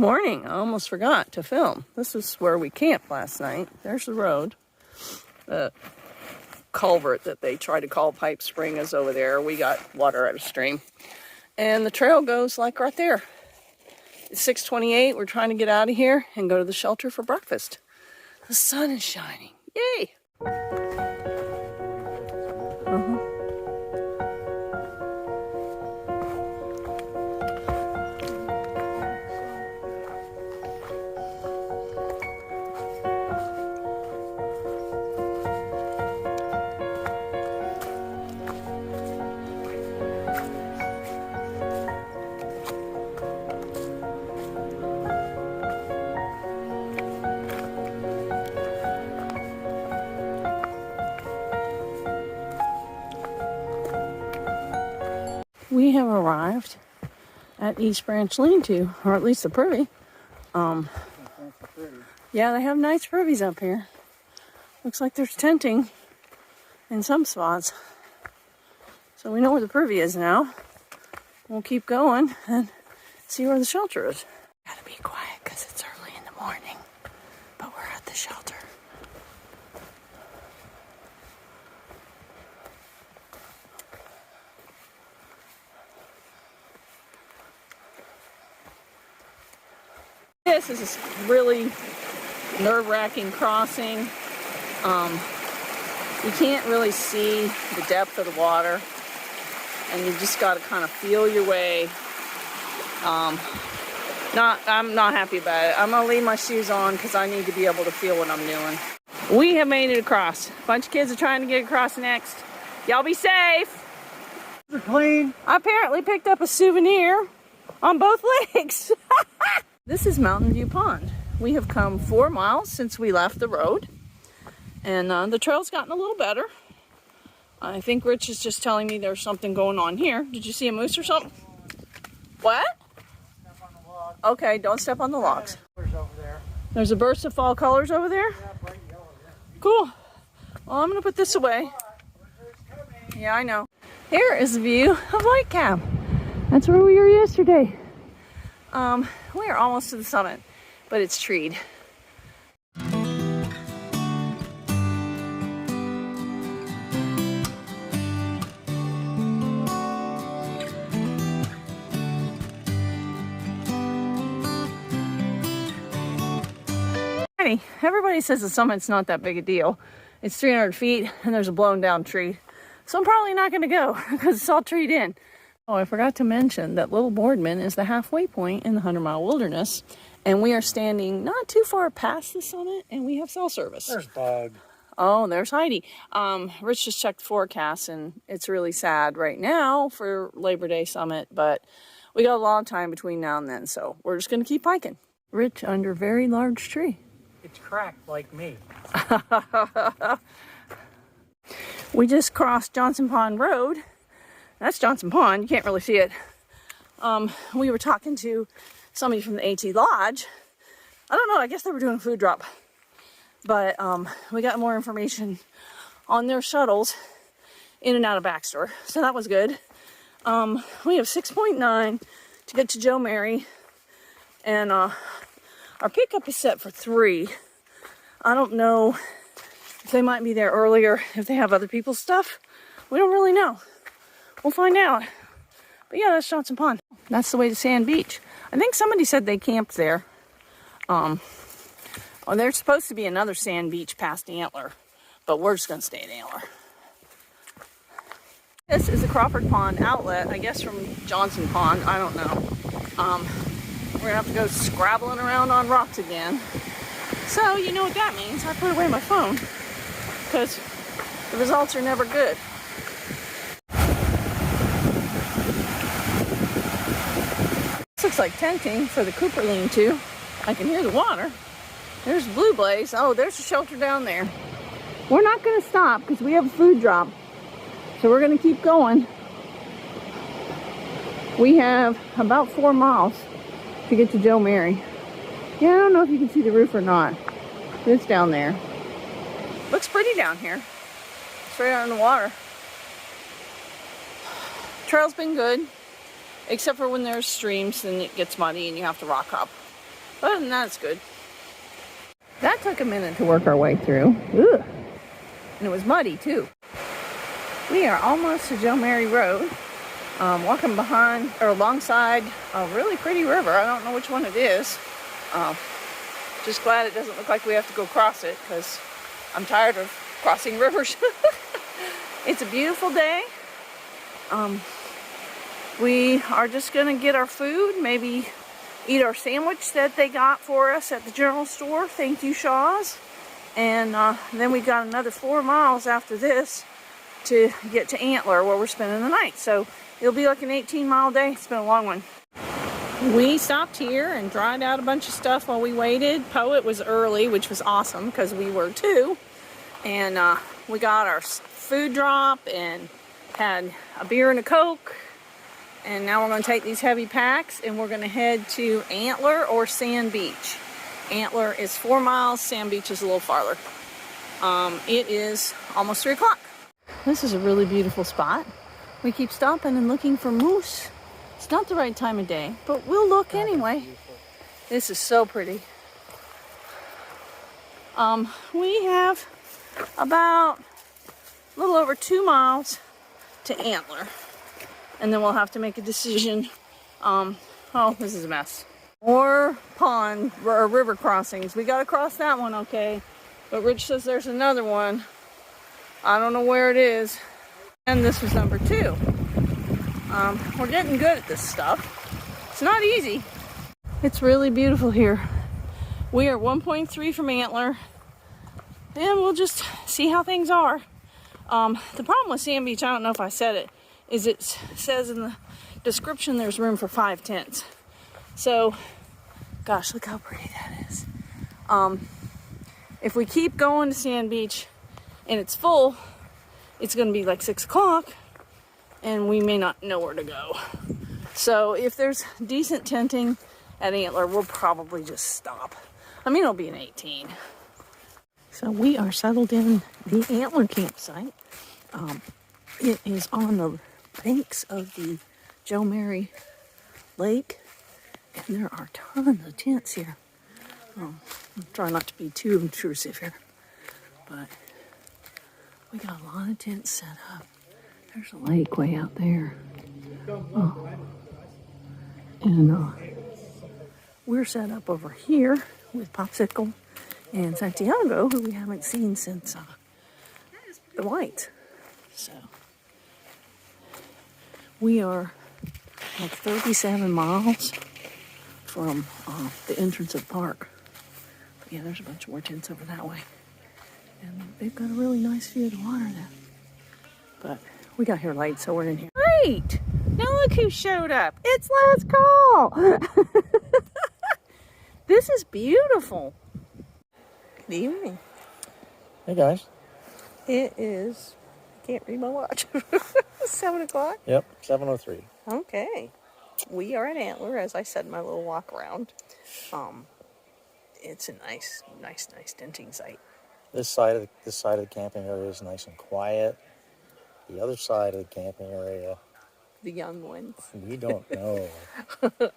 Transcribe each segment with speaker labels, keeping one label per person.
Speaker 1: Morning. I almost forgot to film. This is where we camped last night. There's the road. The culvert that they try to call Pipe Spring is over there. We got water out of stream. And the trail goes like right there. It's 6:28. We're trying to get out of here and go to the shelter for breakfast. The sun is shining. Yay! We have arrived at East Branch Lean-To, or at least the privy. Yeah, they have nice privies up here. Looks like there's tenting in some spots. So we know where the privy is now. We'll keep going and see where the shelter is. Gotta be quiet because it's early in the morning, but we're at the shelter. This is a really nerve-wracking crossing. You can't really see the depth of the water, and you just got to kind of feel your way. I'm not happy about it. I'm gonna leave my shoes on because I need to be able to feel what I'm doing. We have made it across. A bunch of kids are trying to get across next. Y'all be safe.
Speaker 2: They're clean.
Speaker 1: I apparently picked up a souvenir on both legs. This is Mountain View Pond. We have come 4 miles since we left the road, and the trail's gotten a little better. I think Rich is just telling me there's something going on here. Did you see a moose or something? What?
Speaker 2: Step on the log.
Speaker 1: Okay, don't step on the logs.
Speaker 2: There's over there.
Speaker 1: There's a burst of fall colors over there?
Speaker 2: Yeah, bright yellow. Yeah.
Speaker 1: Cool. Well, I'm gonna put this away. Yeah, I know. Here is the view of Lake Cab. That's where we were yesterday. We are almost to the summit, but it's treed. Everybody says the summit's not that big a deal. It's 300 feet and there's a blown down tree. So I'm probably not gonna go because it's all treed in. Oh, I forgot to mention that Little Boardman is the halfway point in the 100-mile wilderness, and we are standing not too far past the summit, and we have cell service.
Speaker 2: There's Bug.
Speaker 1: Oh, there's Heidi. Rich just checked the forecast, and it's really sad right now for Labor Day summit, but we got a long time between now and then, so we're just going to keep hiking. Rich under very large tree.
Speaker 2: It's cracked like me.
Speaker 1: We just crossed Johnson Pond Road. That's Johnson Pond. You can't really see it. We were talking to somebody from the AT Lodge. I don't know. I guess they were doing a food drop. But we got more information on their shuttles in and out of Baxter. So that was good. We have 6.9 to get to Joe Mary. And our pickup is set for 3. I don't know if they might be there earlier, if they have other people's stuff. We don't really know. We'll find out. But yeah, that's Johnson Pond. That's the way to Sand Beach. I think somebody said they camped there. Oh, there's supposed to be another sand beach past Antler, but we're just gonna stay at Antler. This is the Crawford Pond outlet, I guess from Johnson Pond, I don't know. We're gonna have to go scrabbling around on rocks again. So you know what that means. I put away my phone because the results are never good. Looks like tenting for the Cooper Lean-To. I can hear the water. There's Blue Blaze. Oh, there's a shelter down there. We're not going to stop because we have a food drop. So we're going to keep going. We have about 4 miles to get to Joe Mary. Yeah, I don't know if you can see the roof or not. It's down there. Looks pretty down here. Straight out in the water. Trail's been good. Except for when there's streams and it gets muddy and you have to rock up. Other than that, it's good. That took a minute to work our way through. Ugh. And it was muddy too. We are almost to Joe Mary Road. Walking behind or alongside a really pretty river. I don't know which one it is. Just glad it doesn't look like we have to go cross it because I'm tired of crossing rivers. It's a beautiful day. We are just gonna get our food, maybe eat our sandwich that they got for us at the general store. Thank you, Shaw's. And then we got another 4 miles after this to get to Antler where we're spending the night. So it'll be like an 18-mile day. It's been a long one. We stopped here and dried out a bunch of stuff while we waited. Poet was early, which was awesome because we were too. And we got our food drop and had a beer and a Coke. And now we're going to take these heavy packs and we're going to head to Antler or Sand Beach. Antler is 4 miles, Sand Beach is a little farther. It is almost 3 o'clock. This is a really beautiful spot. We keep stopping and looking for moose. It's not the right time of day, but we'll look anyway. This is so pretty. We have about a little over 2 miles to Antler. And then we'll have to make a decision. Oh, this is a mess. More pond or river crossings. We gotta cross that one, okay. But Rich says there's another one. I don't know where it is. And this was number 2. We're getting good at this stuff. It's not easy. It's really beautiful here. We are 1.3 from Antler. And we'll just see how things are. The problem with Sand Beach, I don't know if I said it, is it says in the description there's room for 5 tents. So, gosh, look how pretty that is. If we keep going to Sand Beach and it's full, it's going to be like 6 o'clock and we may not know where to go. So if there's decent tenting at Antler, we'll probably just stop. I mean, it'll be an 18. So we are settled in the Antler Campsite. It is on the banks of the Joe Mary Lake. And there are tons of tents here. I'm trying not to be too intrusive here. But we got a lot of tents set up. There's a lake way out there. Oh. And we're set up over here with Popsicle and Santiago, who we haven't seen since the Whites. So we are like 37 miles from the entrance of the park. But yeah, there's a bunch more tents over that way. And they've got a really nice view of the water there. But we got here late, so we're in here. Great! Now look who showed up. It's Last Call! This is beautiful. Good evening.
Speaker 3: Hey guys.
Speaker 1: It is, I can't read my watch. 7 o'clock?
Speaker 3: Yep, 7:03.
Speaker 1: Okay. We are at Antler, as I said in my little walk around. It's a nice tenting site.
Speaker 3: This side of the camping area is nice and quiet. The other side of the camping area,
Speaker 1: The young ones.
Speaker 3: we don't know.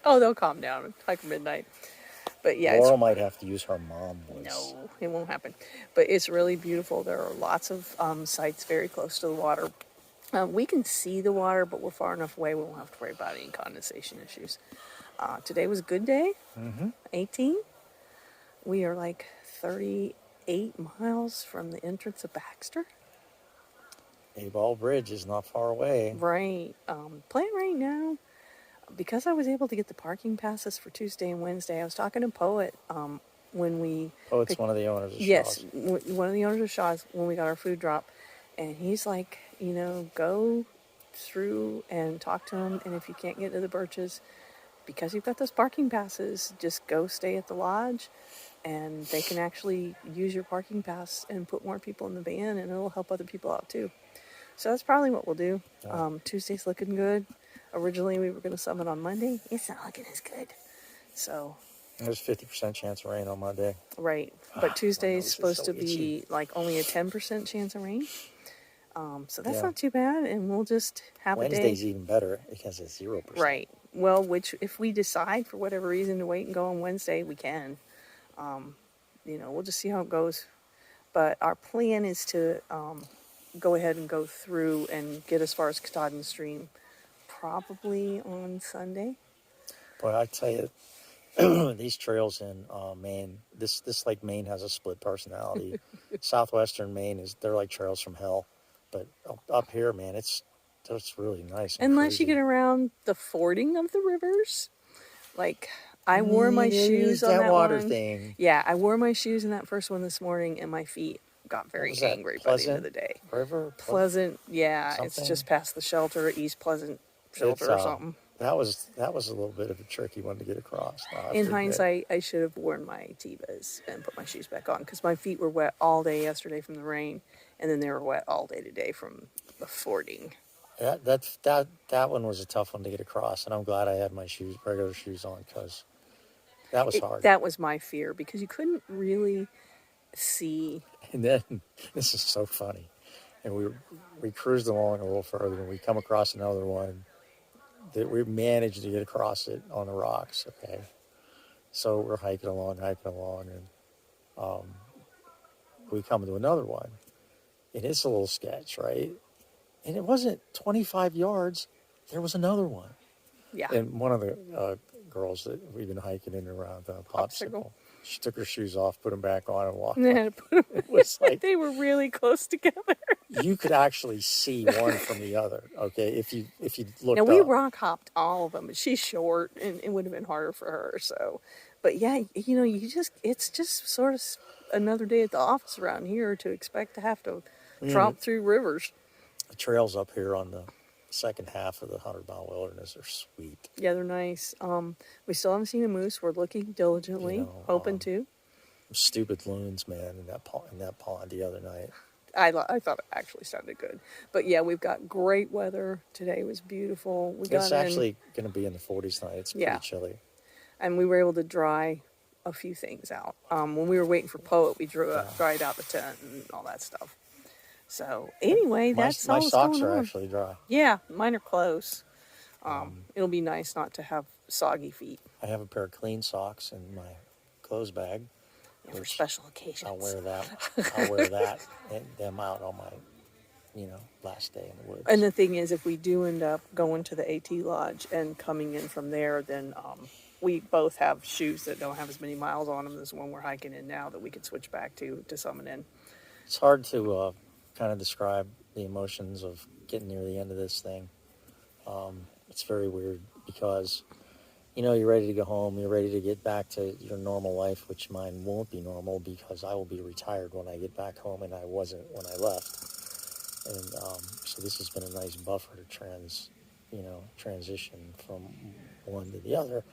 Speaker 1: Oh, they'll calm down like midnight. But yeah,
Speaker 3: Laurel might have to use her mom voice.
Speaker 1: no, it won't happen. But it's really beautiful. There are lots of sites very close to the water. We can see the water, but we're far enough away we won't have to worry about any condensation issues. Today was a good day. 18. We are like 38 miles from the entrance of Baxter.
Speaker 3: A-Ball Bridge is not far away.
Speaker 1: Right. Plan right now, because I was able to get the parking passes for Tuesday and Wednesday, I was talking to Poet when we...
Speaker 3: Oh, it's one of the owners of Shaw's.
Speaker 1: Yes, one of the owners of Shaw's when we got our food drop. And he's like, you know, go through and talk to him. And if you can't get to the Birches, because you've got those parking passes, just go stay at the lodge. And they can actually use your parking pass and put more people in the van, and it'll help other people out too. So that's probably what we'll do. Tuesday's looking good. Originally, we were going to summit on Monday. It's not looking as good. So...
Speaker 3: There's 50% chance of rain on Monday.
Speaker 1: Right. But Tuesday is supposed
Speaker 3: so
Speaker 1: to be
Speaker 3: itchy.
Speaker 1: like only a 10% chance of rain. So that's
Speaker 3: Yeah.
Speaker 1: not too bad. And we'll just have a day.
Speaker 3: Wednesday's even better because it's 0%.
Speaker 1: Right. well, which if we decide for whatever reason to wait and go on Wednesday, we can. We'll just see how it goes. But our plan is to go ahead and go through and get as far as Katahdin Stream probably on Sunday.
Speaker 3: Boy, I tell you, these trails in Maine, this like Maine has a split personality. Southwestern Maine they're like trails from hell, but up here, man, it's really nice.
Speaker 1: Unless you get around the fording of the rivers, like I wore my shoes on that
Speaker 3: water
Speaker 1: one.
Speaker 3: thing.
Speaker 1: Yeah, I wore my shoes in that first one this morning, and my feet got very angry by the end of the day.
Speaker 3: River?
Speaker 1: Pleasant, yeah,
Speaker 3: something?
Speaker 1: It's just past the shelter, East Pleasant shelter or something.
Speaker 3: That was a little bit of a tricky one to get across.
Speaker 1: In hindsight, I should have worn my Tevas and put my shoes back on because my feet were wet all day yesterday from the rain, and then they were wet all day today from the fording.
Speaker 3: That one was a tough one to get across, and I'm glad I had my regular shoes on because that was hard.
Speaker 1: That was my fear because you couldn't really see.
Speaker 3: And then this is so funny, and we cruised along a little further, and we come across another one that we managed to get across it on the rocks. Okay, so we're hiking along, and we come to another one, and it's a little sketch, right? And it wasn't 25 yards. There was another one.
Speaker 1: Yeah.
Speaker 3: And one of the girls that we've been hiking in and around the popsicle, she took her shoes off, put them back on, and walked. It was like
Speaker 1: they were really close together.
Speaker 3: You could actually see one from the other. Okay, if you looked.
Speaker 1: Now we rock hopped all of them, but she's short, and it would have been harder for her. So, but yeah, it's just sort of another day at the office around here to expect to have to tromp through rivers.
Speaker 3: The trails up here on the second half of the 100-mile wilderness are sweet.
Speaker 1: Yeah, they're nice. We still haven't seen a moose. We're looking diligently, hoping to.
Speaker 3: Stupid loons, man, in that pond the other night.
Speaker 1: I thought it actually sounded good. But yeah, we've got great weather. Today was beautiful.
Speaker 3: It's actually going to be in the 40s tonight. It's pretty chilly.
Speaker 1: And we were able to dry a few things out. When we were waiting for Poet, we dried out the tent and all that stuff. So anyway, that's all that's going on.
Speaker 3: My socks are actually dry.
Speaker 1: Yeah, mine are close. It'll be nice not to have soggy feet.
Speaker 3: I have a pair of clean socks in my clothes bag.
Speaker 1: Yeah, for special occasions.
Speaker 3: I'll wear that and them out on my, last day in the woods.
Speaker 1: And the thing is, if we do end up going to the AT Lodge and coming in from there, then we both have shoes that don't have as many miles on them as the one we're hiking in now that we could switch back to summon in.
Speaker 3: It's hard to kind of describe the emotions of getting near the end of this thing. It's very weird because, you're ready to go home. You're ready to get back to your normal life, which mine won't be normal because I will be retired when I get back home, and I wasn't when I left. And so this has been a nice buffer to transition from one to the other.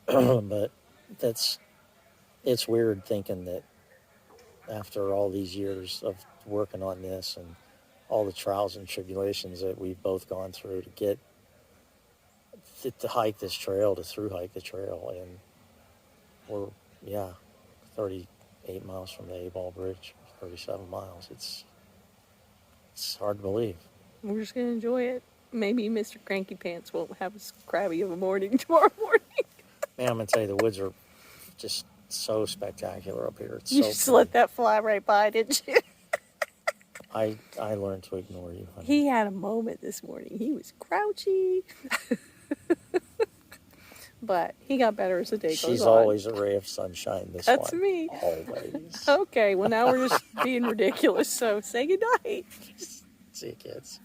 Speaker 3: But it's weird thinking that after all these years of working on this and all the trials and tribulations that we've both gone through to get to hike this trail, to through hike the trail, and we're 38 miles from the A-Ball Bridge, 37 miles. It's hard to believe.
Speaker 1: We're just gonna enjoy it. Maybe Mr. Cranky Pants won't have as crabby of a morning tomorrow morning.
Speaker 3: Man, I'm gonna tell you, the woods are just so spectacular up here. It's
Speaker 1: you
Speaker 3: so
Speaker 1: just let that fly right by, didn't you?
Speaker 3: I learned to ignore you, honey.
Speaker 1: He had a moment this morning. He was grouchy. But he got better as the day goes on.
Speaker 3: She's always a ray of sunshine, this
Speaker 1: That's
Speaker 3: one.
Speaker 1: me.
Speaker 3: Always.
Speaker 1: Okay, well now we're just being ridiculous, so say goodnight.
Speaker 3: See you, kids.